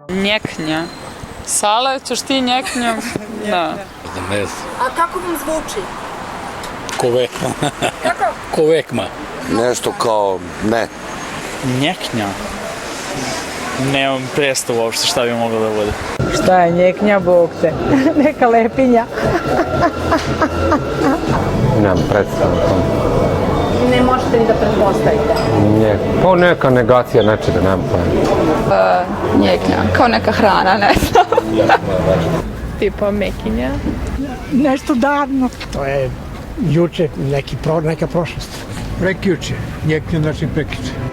Njeknja. Sale, ćeš ti njeknjom? Da. A kako vam zvuči? Kovekma. Kako? Kovekma. Nešto kao ne. Njeknja. Nemam predstavu uopšte šta bi moglo da bude. Šta je njeknja, Bog te? Neka lepinja. Nemam predstavu o tom. Ne možete ni da pretpostavite. Pa neka negacija nečega, nemam pojma. Njeknja, kao neka hrana, ne znam. Tipa mekinja. Nešto davno. To je juče, neka prošlost. Prekjuče, njeknja znači prekjuče.